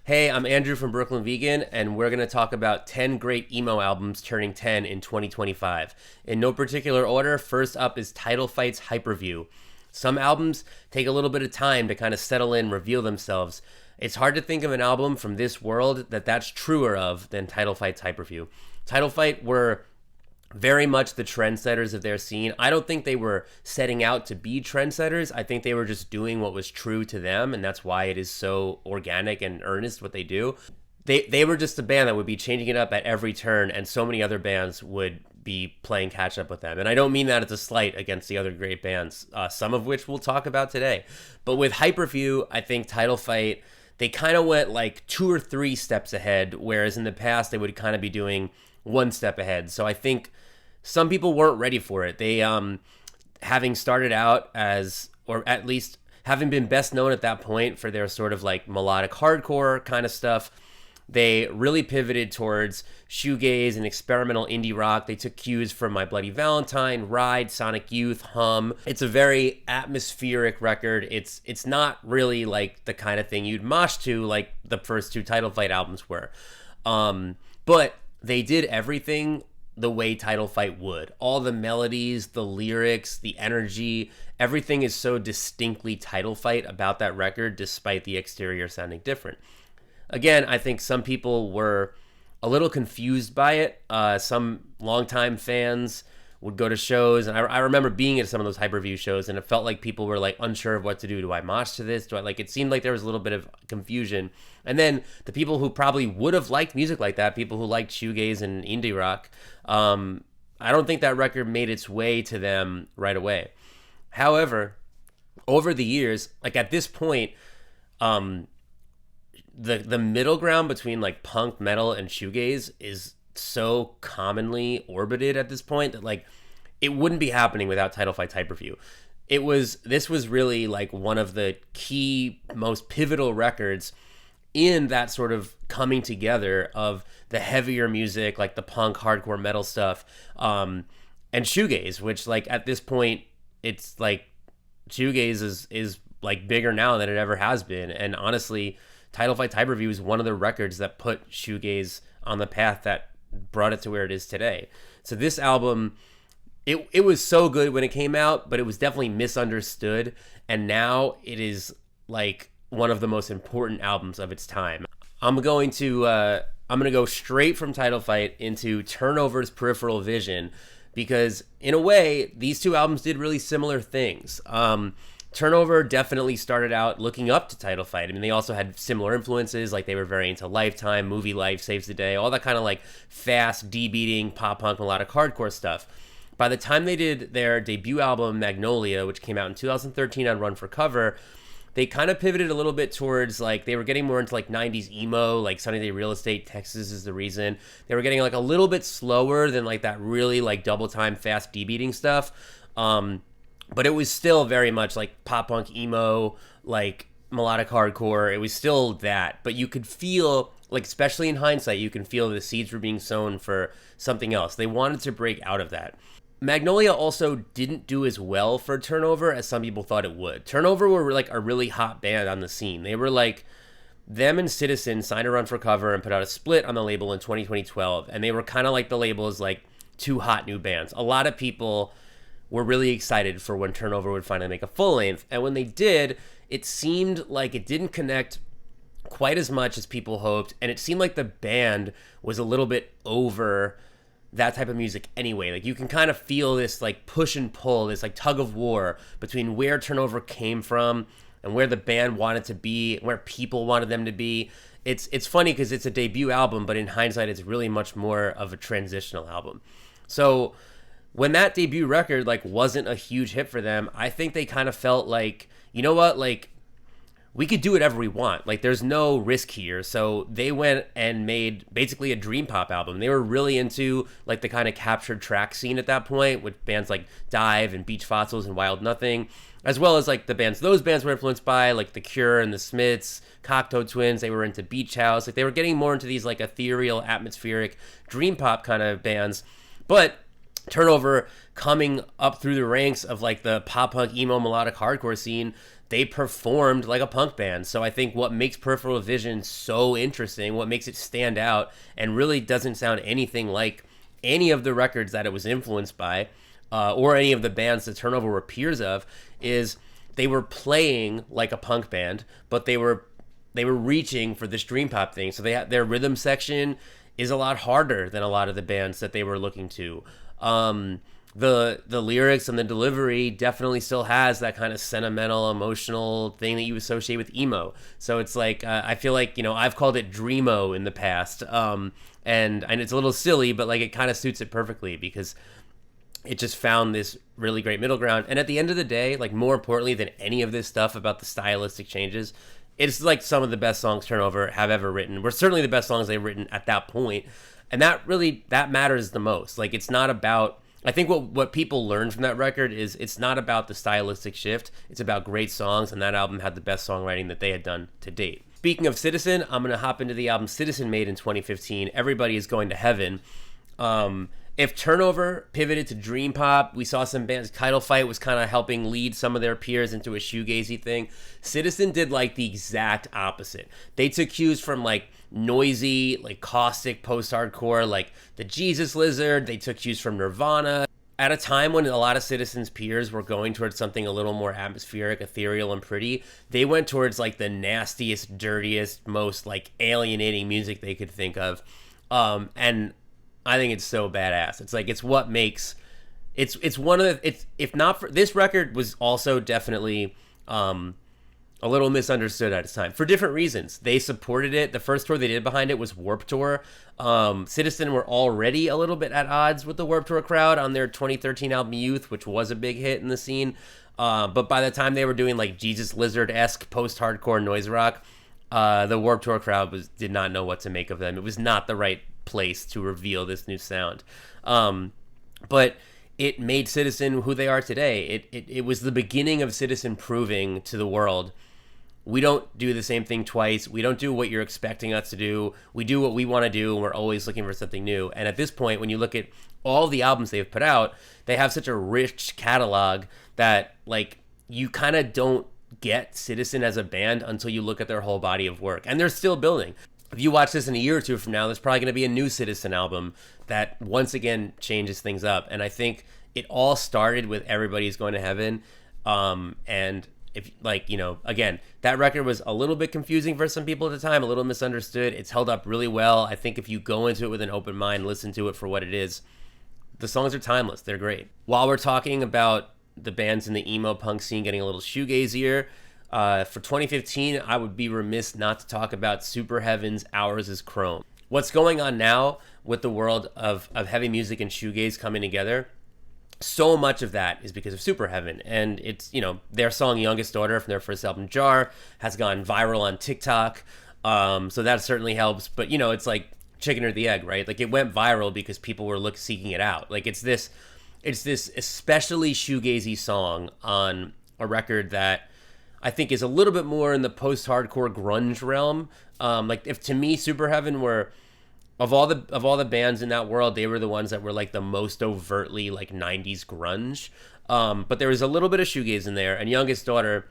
Hey, I'm Andrew from Brooklyn Vegan, and we're going to talk about 10 great emo albums turning 10 in 2025. In no particular order, first up is Title Fight's Hyperview. Some albums take a little bit of time to kind of settle in, reveal themselves. It's hard to think of an album from this world that's truer of than Title Fight's Hyperview. Title Fight were very much the trendsetters of their scene. I don't think they were setting out to be trendsetters. I think they were just doing what was true to them, and that's why it is so organic and earnest what they do. They were just a band that would be changing it up at every turn, and so many other bands would be playing catch up with them. And I don't mean that as a slight against the other great bands, some of which we'll talk about today. But with Hyperview, I think Title Fight, they kind of went like 2 or 3 steps ahead, whereas in the past they would kind of be doing 1 step ahead. So I think some people weren't ready for it. They, having started out as, or at least having been best known at that point for their sort of like melodic hardcore kind of stuff, they really pivoted towards shoegaze and experimental indie rock. They took cues from My Bloody Valentine, Ride, Sonic Youth, Hum. It's a very atmospheric record. It's not really like the kind of thing you'd mosh to like the first 2 Title Fight albums were. But they did everything the way Title Fight would. All the melodies, the lyrics, the energy, everything is so distinctly Title Fight about that record, despite the exterior sounding different. Again, I think some people were a little confused by it. Some longtime fans would go to shows, and I remember being at some of those Hyperview shows, and it felt like people were like unsure of what to do. Do I mosh to this? Do I like? It seemed like there was a little bit of confusion. And then the people who probably would have liked music like that, people who liked shoegaze and indie rock, I don't think that record made its way to them right away. However, over the years, like at this point, the middle ground between like punk, metal, and shoegaze is so commonly orbited at this point that like it wouldn't be happening without Title Fight's Hyperview. This was really like one of the key, most pivotal records in that sort of coming together of the heavier music, like the punk, hardcore, metal stuff, and shoegaze, which like at this point it's like shoegaze is like bigger now than it ever has been. And honestly, Title Fight's Hyperview is one of the records that put shoegaze on the path that brought it to where it is today. So this album, it was so good when it came out, but it was definitely misunderstood, and now it is like one of the most important albums of its time. I'm going to go straight from Title Fight into Turnover's Peripheral Vision, because in a way these 2 albums did really similar things. Turnover definitely started out looking up to Title Fight. I mean, they also had similar influences, like they were very into Lifetime, Movie Life, Saves the Day, all that kind of like fast, D-beating, pop-punk, melodic hardcore stuff. By the time they did their debut album, Magnolia, which came out in 2013 on Run for Cover, they kind of pivoted a little bit towards like, they were getting more into like 90s emo, like Sunny Day Real Estate, Texas Is the Reason. They were getting like a little bit slower than like that really like double time, fast, D-beating stuff. But it was still very much like pop punk emo, like melodic hardcore. It was still that, but you could feel like, especially in hindsight, you can feel the seeds were being sown for something else. They wanted to break out of that. Magnolia also didn't do as well for Turnover as some people thought it would. Turnover were like a really hot band on the scene. They were like, them and Citizen signed a Run for Cover and put out a split on the label in 2012, and they were kind of like the label as like 2 hot new bands. A lot of people were really excited for when Turnover would finally make a full length. And when they did, it seemed like it didn't connect quite as much as people hoped. And it seemed like the band was a little bit over that type of music anyway. Like you can kind of feel this like push and pull, this like tug of war between where Turnover came from and where the band wanted to be, where people wanted them to be. It's funny because it's a debut album, but in hindsight, it's really much more of a transitional album. So when that debut record like wasn't a huge hit for them, I think they kind of felt like, you know what, like we could do whatever we want. Like there's no risk here. So they went and made basically a dream pop album. They were really into like the kind of captured track scene at that point with bands like Dive and Beach Fossils and Wild Nothing, as well as like the bands those bands were influenced by, like The Cure and the Smiths, Cocteau Twins. They were into Beach House. Like they were getting more into these like ethereal, atmospheric dream pop kind of bands. But Turnover coming up through the ranks of like the pop punk, emo, melodic hardcore scene, they performed like a punk band. So I think what makes Peripheral Vision so interesting, what makes it stand out and really doesn't sound anything like any of the records that it was influenced by, or any of the bands that Turnover were peers of, is they were playing like a punk band, but they were reaching for this dream pop thing. So they had, their rhythm section is a lot harder than a lot of the bands that they were looking to. The lyrics and the delivery definitely still has that kind of sentimental, emotional thing that you associate with emo. So it's like, I feel like, I've called it Dreamo in the past. And it's a little silly, but like it kind of suits it perfectly because it just found this really great middle ground. And at the end of the day, like more importantly than any of this stuff about the stylistic changes, it's like some of the best songs Turnover have ever written. Were certainly the best songs they've written at that point. And that matters the most. Like it's not about, I think what people learned from that record is it's not about the stylistic shift. It's about great songs, and that album had the best songwriting that they had done to date. Speaking of Citizen, I'm going to hop into the album Citizen made in 2015, Everybody Is Going to Heaven. If Turnover pivoted to dream pop, we saw some bands, Title Fight was kind of helping lead some of their peers into a shoegazy thing. Citizen did like the exact opposite. They took cues from like noisy, like caustic post-hardcore, like the Jesus Lizard. They took cues from Nirvana. At a time when a lot of Citizen's peers were going towards something a little more atmospheric, ethereal, and pretty, they went towards like the nastiest, dirtiest, most like alienating music they could think of. And I think it's so badass. It's like, it's what makes, it's one of the, it's, if not for, this record was also definitely a little misunderstood at its time for different reasons. They supported it. The first tour they did behind it was Warped Tour. Citizen were already a little bit at odds with the Warped Tour crowd on their 2013 album Youth, which was a big hit in the scene. But by the time they were doing like Jesus Lizard-esque post-hardcore noise rock, the Warped Tour crowd did not know what to make of them. It was not the right place to reveal this new sound. But it made Citizen who they are today. It was the beginning of Citizen proving to the world, we don't do the same thing twice. We don't do what you're expecting us to do. We do what we want to do, and we're always looking for something new. And at this point, when you look at all the albums they've put out, they have such a rich catalog that like you kind of don't get Citizen as a band until you look at their whole body of work. And they're still building. If you watch this in a year or two from now, there's probably going to be a new Citizen album that once again changes things up. And I think it all started with Everybody's Going to Heaven. And if like, again, that record was a little bit confusing for some people at the time, a little misunderstood. It's held up really well. I think if you go into it with an open mind, listen to it for what it is, the songs are timeless. They're great. While we're talking about the bands in the emo punk scene getting a little shoegazier, for 2015, I would be remiss not to talk about Super Heaven's Ours is Chrome. What's going on now with the world of heavy music and shoegaze coming together, so much of that is because of Super Heaven. And it's, their song Youngest Daughter from their first album Jar has gone viral on TikTok. So that certainly helps. But, it's like chicken or the egg, right? Like it went viral because people were seeking it out. Like it's this especially shoegazy song on a record that I think is a little bit more in the post-hardcore grunge realm. Like if to me Super Heaven were, of all the bands in that world, they were the ones that were like the most overtly like 90s grunge. But there was a little bit of shoegaze in there, and Youngest Daughter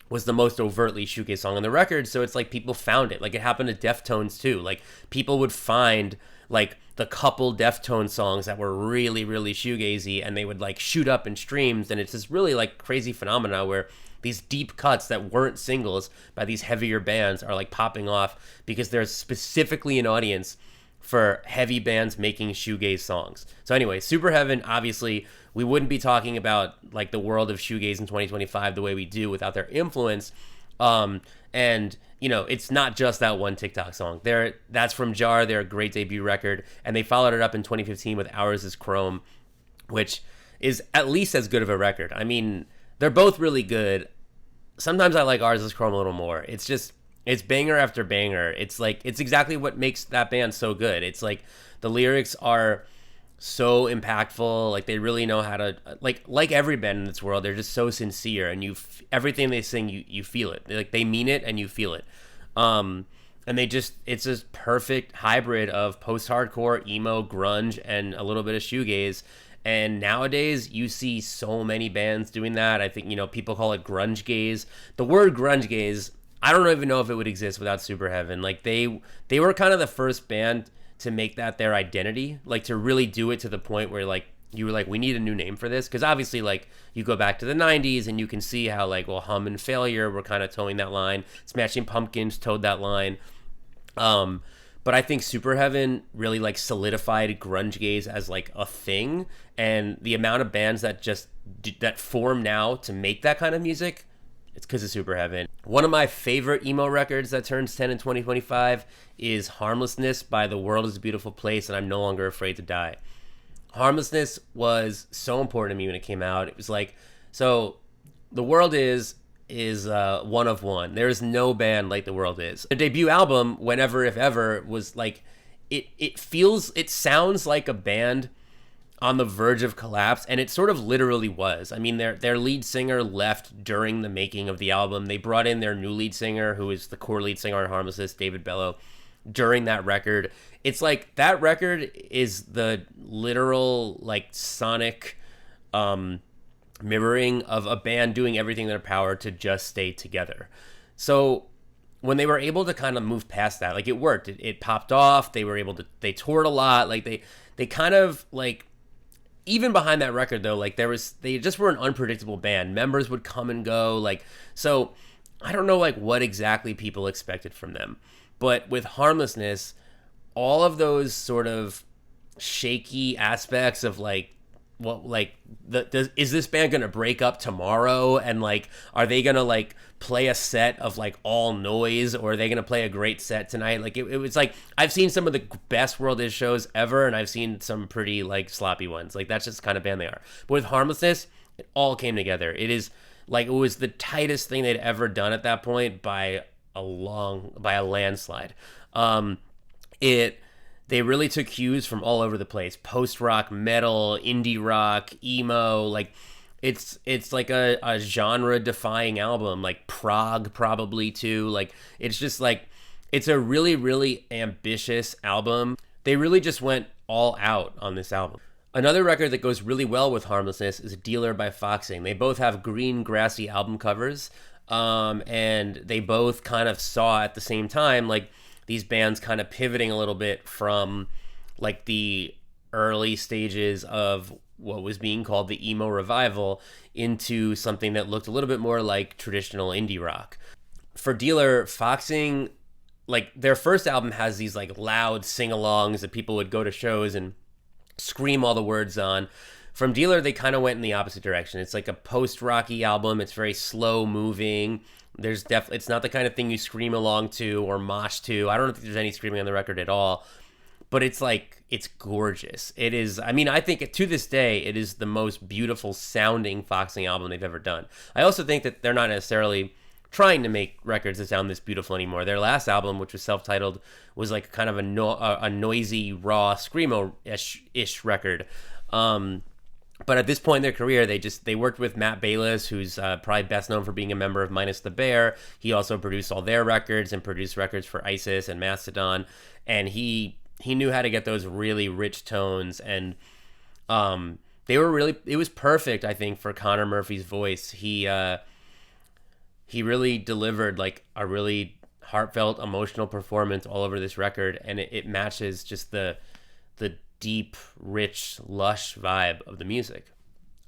was the most overtly shoegaze song on the record. So it's like people found it. Like it happened to Deftones too. Like people would find like the couple Deftones songs that were really, really shoegazy, and they would like shoot up in streams. And it's this really like crazy phenomena where these deep cuts that weren't singles by these heavier bands are like popping off because there's specifically an audience for heavy bands making shoegaze songs. So anyway, Super Heaven, obviously, we wouldn't be talking about like the world of shoegaze in 2025 the way we do without their influence. And it's not just that one TikTok song. That's from Jar, their great debut record, and they followed it up in 2015 with Ours is Chrome, which is at least as good of a record. I mean, they're both really good. Sometimes I like Ours is Chrome a little more. It's banger after banger. It's like, it's exactly what makes that band so good. It's like the lyrics are so impactful. Like they really know how to, like every band in this world, they're just so sincere, and everything they sing, you feel it. They mean it and you feel it. And it's this perfect hybrid of post-hardcore, emo, grunge, and a little bit of shoegaze. And nowadays you see so many bands doing that. I think, people call it grunge gaze. The word grunge gaze, I don't even know if it would exist without Superheaven. Like they were kind of the first band to make that their identity, like to really do it to the point where like you were like, we need a new name for this. Because obviously, like, you go back to the 90s and you can see how, like, well, Hum and Failure were kind of towing that line. Smashing Pumpkins towed that line. But I think Superheaven really, like, solidified grunge gaze as, like, a thing. And the amount of bands that form now to make that kind of music, it's because of Superheaven. One of my favorite emo records that turns 10 in 2025 is Harmlessness by The World is a Beautiful Place and I'm No Longer Afraid to Die. Harmlessness was so important to me when it came out. It was like, so The World is one of one. There is no band like The World Is. The debut album, Whenever If Ever, was like, it sounds like a band on the verge of collapse, and it sort of literally was. I mean, their lead singer left during the making of the album. They brought in their new lead singer, who is the core lead singer on Harmlessness, David Bellow, during that record. It's like that record is the literal, like, sonic mirroring of a band doing everything in their power to just stay together. So when they were able to kind of move past that, like, it worked. It popped off. They toured a lot. Like, they kind of, like, even behind that record though, like, they just were an unpredictable band. Members would come and go. Like, so I don't know, like, what exactly people expected from them. But with Harmlessness, all of those sort of shaky aspects of, like, well, like, is this band gonna break up tomorrow? And, like, are they gonna, like, play a set of, like, all noise, or are they gonna play a great set tonight? Like, it was like, I've seen some of the best World Is shows ever, and I've seen some pretty, like, sloppy ones. Like, that's just the kind of band they are. But with Harmlessness, it all came together. It is like, it was the tightest thing they'd ever done at that point by a landslide. They really took cues from all over the place: post-rock, metal, indie rock, emo. Like, it's like a genre-defying album, like prog probably too. Like, it's just like, it's a really, really ambitious album. They really just went all out on this album. Another record that goes really well with Harmlessness is Dealer by Foxing. They both have green, grassy album covers. And they both kind of saw at the same time, like, these bands kind of pivoting a little bit from, like, the early stages of what was being called the emo revival into something that looked a little bit more like traditional indie rock. For Dealer, Foxing, like, their first album has these, like, loud sing-alongs that people would go to shows and scream all the words on. From Dealer, they kind of went in the opposite direction. It's like a post-rocky album. It's very slow-moving. It's not the kind of thing you scream along to or mosh to. I don't think there's any screaming on the record at all. But it's like, it's gorgeous. It is, I mean, I think to this day, it is the most beautiful sounding Foxing album they've ever done. I also think that they're not necessarily trying to make records that sound this beautiful anymore. Their last album, which was self-titled, was like kind of a noisy, raw, screamo-ish record. But at this point in their career, they worked with Matt Bayless, who's probably best known for being a member of Minus the Bear. He also produced all their records and produced records for ISIS and Mastodon. And he knew how to get those really rich tones. And it was perfect, I think, for Connor Murphy's voice. He really delivered, like, a really heartfelt, emotional performance all over this record. And it matches just the deep, rich, lush vibe of the music.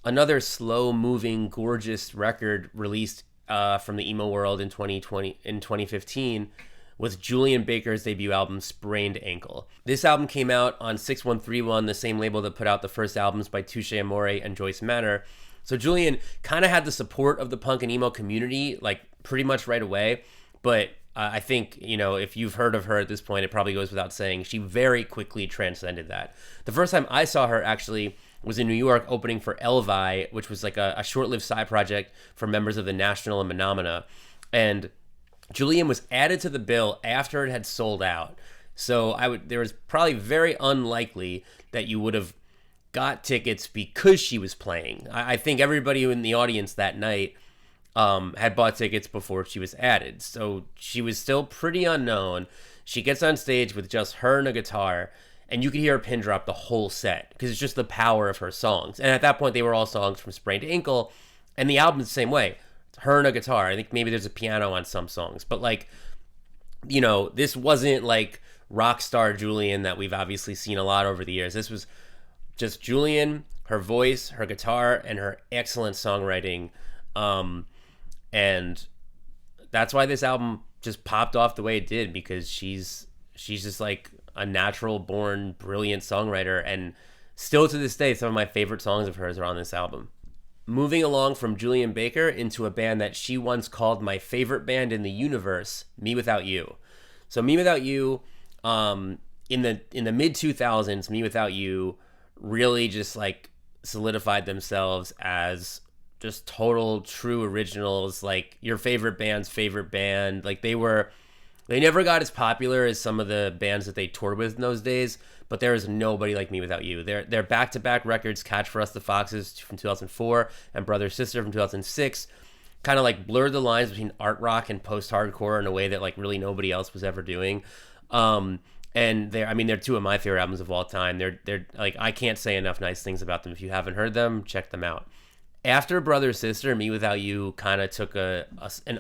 Another slow-moving, gorgeous record released from the emo world in 2015 was Julian Baker's debut album, Sprained Ankle. This album came out on 6131, the same label that put out the first albums by Touche Amore and Joyce Manor. So Julian kind of had the support of the punk and emo community, like, pretty much right away, but I think, if you've heard of her at this point, it probably goes without saying, she very quickly transcended that. The first time I saw her, actually, was in New York, opening for Elvi, which was like a short-lived side project for members of the National and Menomina. And Julian was added to the bill after it had sold out. So there was probably very unlikely that you would have got tickets because she was playing. I think everybody in the audience that night had bought tickets before she was added. So she was still pretty unknown. She gets on stage with just her and a guitar, and you could hear a pin drop the whole set because it's just the power of her songs. And at that point, they were all songs from Sprained Ankle, and the album's the same way. It's her and a guitar. I think maybe there's a piano on some songs, but like, you know, this wasn't like rock star Julian that we've obviously seen a lot over the years. This was just Julian, her voice, her guitar, and her excellent songwriting. And that's why this album just popped off the way it did, because she's just like a natural born brilliant songwriter, and still to this day some of my favorite songs of hers are on this album. Moving along from Julian Baker into a band that she once called my favorite band in the universe, Me Without You. So Me Without You, in the mid 2000s, Me Without You really just like solidified themselves as just total true originals, like your favorite band's favorite band. Like they never got as popular as some of the bands that they toured with in those days, but there is nobody like Me Without You. Their back-to-back records, Catch for Us the Foxes from 2004 and Brother Sister from 2006, kind of like blurred the lines between art rock and post-hardcore in a way that like really nobody else was ever doing. And they're two of my favorite albums of all time. They're like, I can't say enough nice things about them. If you haven't heard them, check them out. After Brother Sister, Me Without You kind of took an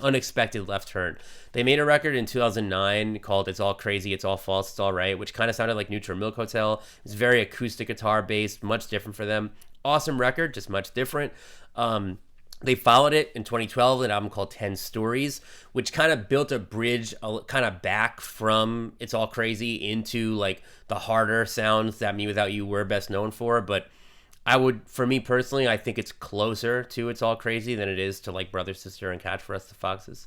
unexpected left turn. They made a record in 2009 called It's All Crazy, It's All False, It's All Right, which kind of sounded like Neutral Milk Hotel. It's very acoustic guitar based, much different for them. Awesome record, just much different. They followed it in 2012 with an album called 10 Stories, which kind of built a bridge kind of back from It's All Crazy into like the harder sounds that Me Without You were best known for. But for me personally, I think it's closer to It's All Crazy than it is to like Brother Sister and Catch for Us the Foxes.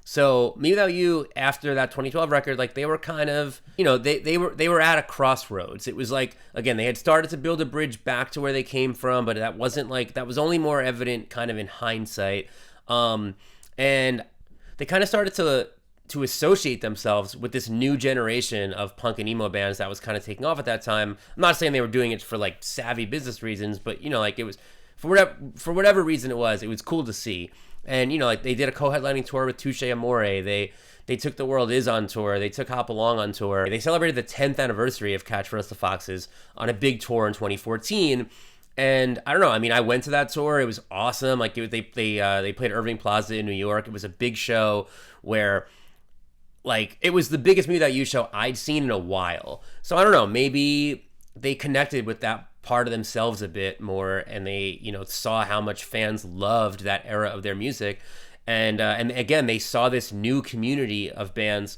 So Me Without You, after that 2012 record, like they were kind of, you know, they were at a crossroads. It was like, again, they had started to build a bridge back to where they came from, but that was only more evident kind of in hindsight. And they kind of started to associate themselves with this new generation of punk and emo bands that was kind of taking off at that time. I'm not saying they were doing it for like savvy business reasons, but you know, like it was for whatever reason it was cool to see. And you know, like they did a co-headlining tour with Touche Amore. They took The World Is on tour. They took Hop Along on tour. They celebrated the 10th anniversary of Catch for Us the Foxes on a big tour in 2014. And I don't know. I mean, I went to that tour. It was awesome. Like they played Irving Plaza in New York. It was a big show where, like, it was the biggest Me Without You show I'd seen in a while. So I don't know, maybe they connected with that part of themselves a bit more, and they, you know, saw how much fans loved that era of their music. And again, they saw this new community of bands,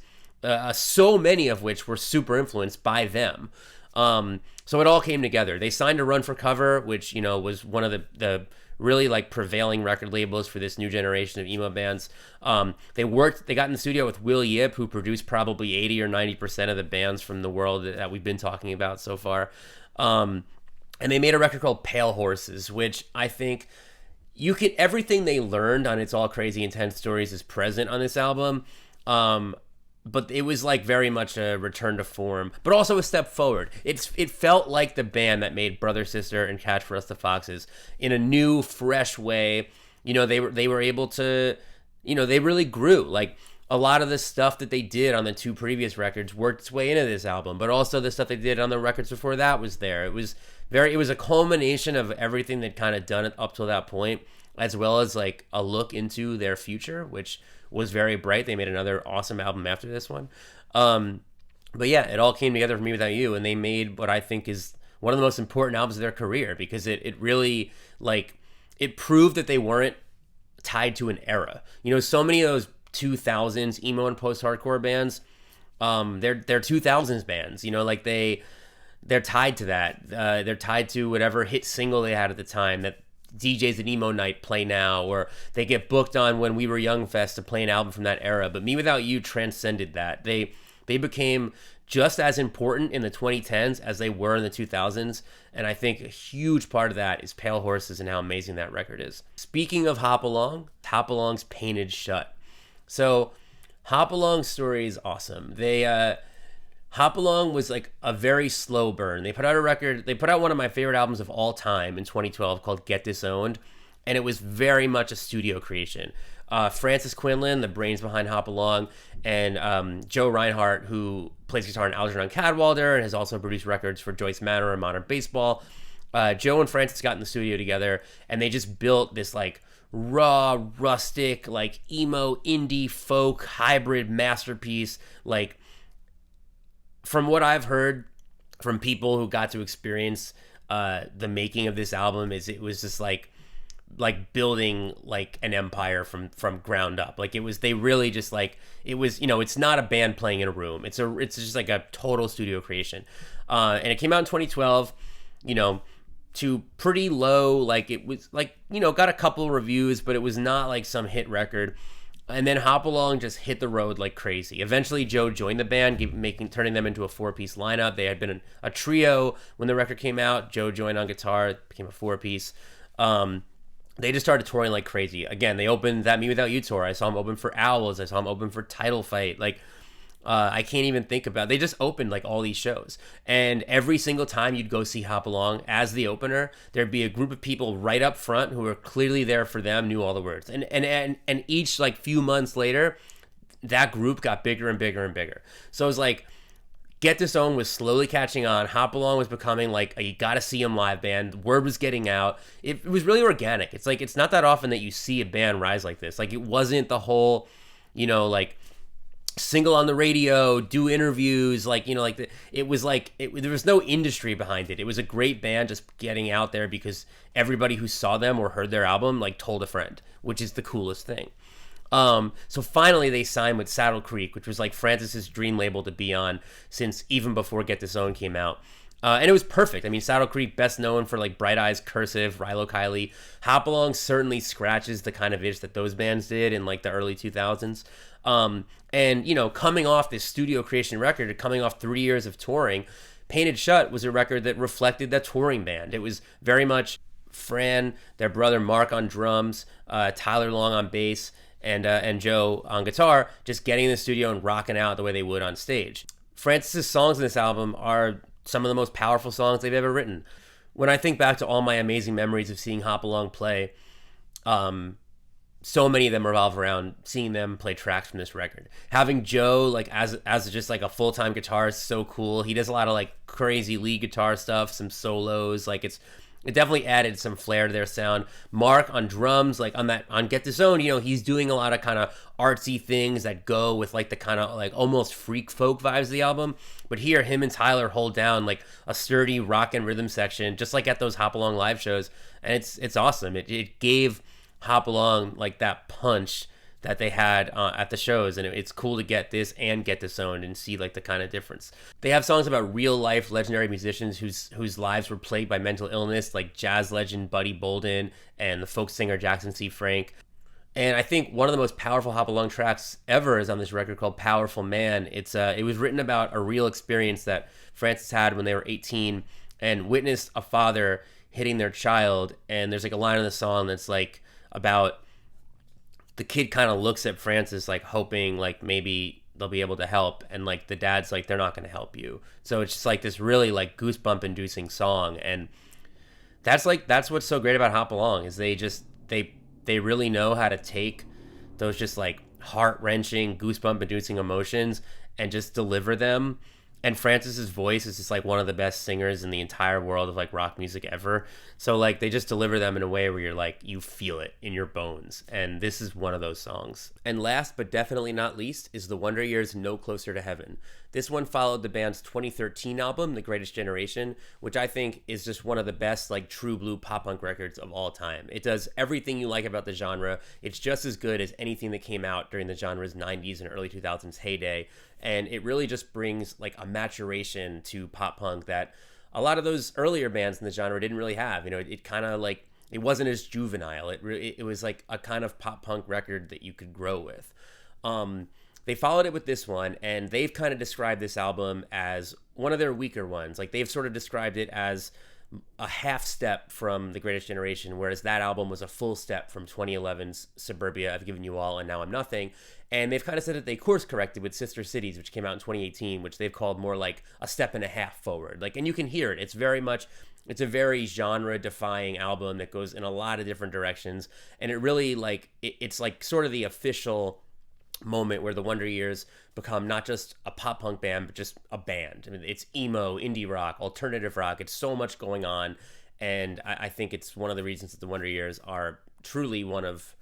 so many of which were super influenced by them. So it all came together. They signed to Run for Cover, which, you know, was one of the really like prevailing record labels for this new generation of emo bands. They got in the studio with Will Yip, who produced probably 80 or 90% of the bands from the world that we've been talking about so far. And they made a record called Pale Horses, which I think everything they learned on It's All Crazy and 10 Stories is present on this album. But it was like very much a return to form, but also a step forward. It felt like the band that made Brother Sister and Catch for Us the Foxes in a new, fresh way. You know, they were able to, you know, they really grew. Like a lot of the stuff that they did on the two previous records worked its way into this album, but also the stuff they did on the records before that was there. It was a culmination of everything they'd kind of done up till that point, as well as like a look into their future, which was very bright. They made another awesome album after this one. But yeah, it all came together for Me Without You, and they made what I think is one of the most important albums of their career, because it really, like, it proved that they weren't tied to an era. You know, so many of those 2000s emo and post-hardcore bands, they're 2000s bands, you know, like they're tied to that. They're tied to whatever hit single they had at the time that DJs at Emo Night play now, or they get booked on When We Were Young Fest to play an album from that era. But Me Without You transcended that. They became just as important in the 2010s as they were in the 2000s, and I think a huge part of that is Pale Horses and how amazing that record is. Speaking of Hop Along's Painted Shut. So Hop Along's story is awesome. Hop Along was like a very slow burn. They put out one of my favorite albums of all time in 2012 called Get Disowned, and it was very much a studio creation. Francis Quinlan, the brains behind Hop Along, and Joe Reinhardt, who plays guitar in Algernon Cadwallader and has also produced records for Joyce Manor and Modern Baseball. Joe and Francis got in the studio together, and they just built this like raw, rustic, like emo, indie, folk, hybrid masterpiece. Like, from what I've heard from people who got to experience the making of this album, it was just like building like an empire from ground up. Like, they really just like, it was, it's not a band playing in a room. It's just like a total studio creation. And it came out in 2012, to pretty low, like it was like, got a couple reviews, but it was not like some hit record. And then Hop Along just hit the road like crazy. Eventually, Joe joined the band, turning them into a 4-piece lineup. They had been a trio when the record came out. Joe joined on guitar, it became a 4-piece. They just started touring like crazy. Again, they opened that Me Without You tour. I saw them open for Owls. I saw them open for Title Fight. Like, I can't even think about it. They just opened like all these shows, and every single time you'd go see Hop Along as the opener, there'd be a group of people right up front who were clearly there for them, knew all the words, and each like few months later, that group got bigger and bigger and bigger. So it was like, Get This Own was slowly catching on. Hop Along was becoming like a you gotta see them live band. Word was getting out. It was really organic. It's like, it's not that often that you see a band rise like this. Like, it wasn't the whole, like single on the radio, do interviews, like, it was like, there was no industry behind it. It was a great band just getting out there because everybody who saw them or heard their album like told a friend, which is the coolest thing. So finally they signed with Saddle Creek, which was like Francis's dream label to be on since even before Get This Own came out. And it was perfect. I mean, Saddle Creek, best known for like Bright Eyes, Cursive, Rilo Kiley. Hop Along certainly scratches the kind of itch that those bands did in like the early 2000s. And, coming off this studio creation record, coming off 3 years of touring, Painted Shut was a record that reflected that touring band. It was very much Fran, their brother Mark on drums, Tyler Long on bass, and Joe on guitar, just getting in the studio and rocking out the way they would on stage. Francis's songs in this album are some of the most powerful songs they've ever written. When I think back to all my amazing memories of seeing Hop Along play, so many of them revolve around seeing them play tracks from this record. Having Joe like as just like a full-time guitarist, so cool. He does a lot of like crazy lead guitar stuff, some solos. Like, it definitely added some flair to their sound. Mark on drums, like on Get This Own, he's doing a lot of kind of artsy things that go with like the kind of like almost freak folk vibes of the album. But here, him and Tyler hold down like a sturdy rock and rhythm section, just like at those Hop Along live shows, and it's awesome. It gave Hop Along like that punch that they had at the shows, and it's cool to get this and Get This Own and see like the kind of difference. They have songs about real life legendary musicians whose lives were plagued by mental illness, like jazz legend Buddy Bolden and the folk singer Jackson C. Frank. And I think one of the most powerful Hop Along tracks ever is on this record called Powerful Man. It was written about a real experience that Francis had when they were 18 and witnessed a father hitting their child, and there's like a line in the song that's like about the kid kind of looks at Francis like hoping like maybe they'll be able to help, and like the dad's like, they're not going to help you. So it's just like this really like goosebump inducing song, and that's what's so great about Hop Along is they really know how to take those just like heart-wrenching, goosebump inducing emotions and just deliver them. And Francis's voice is just like one of the best singers in the entire world of like rock music ever. So like they just deliver them in a way where you're like, you feel it in your bones. And this is one of those songs. And last but definitely not least is the Wonder Years' No Closer to Heaven. This one followed the band's 2013 album, The Greatest Generation, which I think is just one of the best like true blue pop punk records of all time. It does everything you like about the genre. It's just as good as anything that came out during the genre's 90s and early 2000s heyday. And it really just brings like a maturation to pop punk that a lot of those earlier bands in the genre didn't really have. It kind of like, it wasn't as juvenile. It was like a kind of pop punk record that you could grow with. They followed it with this one, and they've kind of described this album as one of their weaker ones. Like, they've sort of described it as a half step from The Greatest Generation, whereas that album was a full step from 2011's Suburbia, I've Given You All, and Now I'm Nothing. And they've kind of said that they course corrected with Sister Cities, which came out in 2018, which they've called more like a step and a half forward. Like, and you can hear it. It's a very genre defying album that goes in a lot of different directions. And it really it's like sort of the official moment where the Wonder Years become not just a pop punk band, but just a band. I mean, it's emo, indie rock, alternative rock. It's so much going on. And I think it's one of the reasons that the Wonder Years are truly one of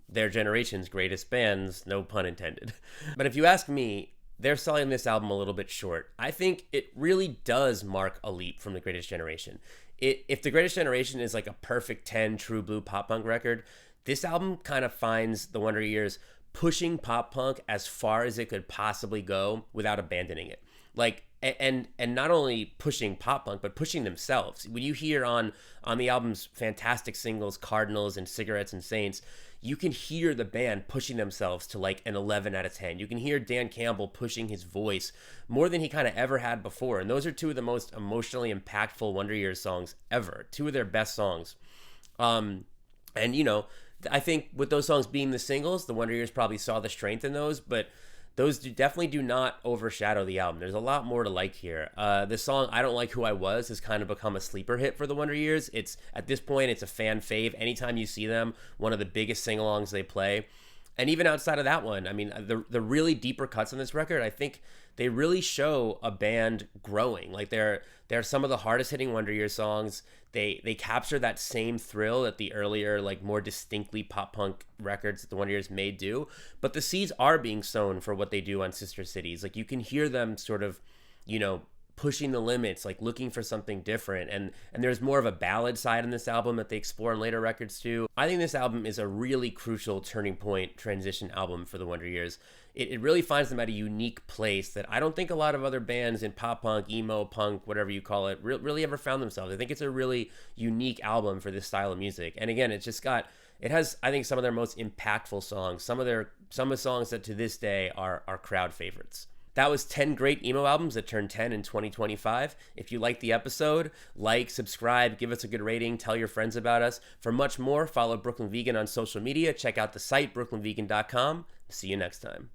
their generation's greatest bands, no pun intended. But if you ask me, they're selling this album a little bit short. I think it really does mark a leap from The Greatest Generation. If The Greatest Generation is like a perfect 10 true blue pop punk record, this album kind of finds the Wonder Years pushing pop punk as far as it could possibly go without abandoning it. Like, and not only pushing pop punk, but pushing themselves. When you hear on the album's fantastic singles, Cardinals and Cigarettes and Saints, you can hear the band pushing themselves to like an 11 out of 10. You can hear Dan Campbell pushing his voice more than he kind of ever had before. And those are two of the most emotionally impactful Wonder Years songs ever. Two of their best songs. And, you know, I think with those songs being the singles, the Wonder Years probably saw the strength in those, but those definitely do not overshadow the album. There's a lot more to like here. The song I Don't Like Who I Was has kind of become a sleeper hit for the Wonder Years. It's at this point, it's a fan fave. Anytime you see them, one of the biggest sing-alongs they play. And even outside of that one, I mean, the really deeper cuts on this record, I think they really show a band growing. Like they're some of the hardest hitting Wonder Years songs. They capture that same thrill that the earlier, like more distinctly pop punk records that the Wonder Years may do. But the seeds are being sown for what they do on Sister Cities. Like you can hear them sort of, you know, pushing the limits, like looking for something different. And there's more of a ballad side in this album that they explore in later records too. I think this album is a really crucial turning point transition album for the Wonder Years. It really finds them at a unique place that I don't think a lot of other bands in pop punk, emo, punk, whatever you call it, really ever found themselves. I think it's a really unique album for this style of music. And again, it has, I think, some of their most impactful songs, some of the songs that to this day are crowd favorites. That was 10 great emo albums that turned 10 in 2025. If you liked the episode, like, subscribe, give us a good rating, tell your friends about us. For much more, follow Brooklyn Vegan on social media. Check out the site, brooklynvegan.com. See you next time.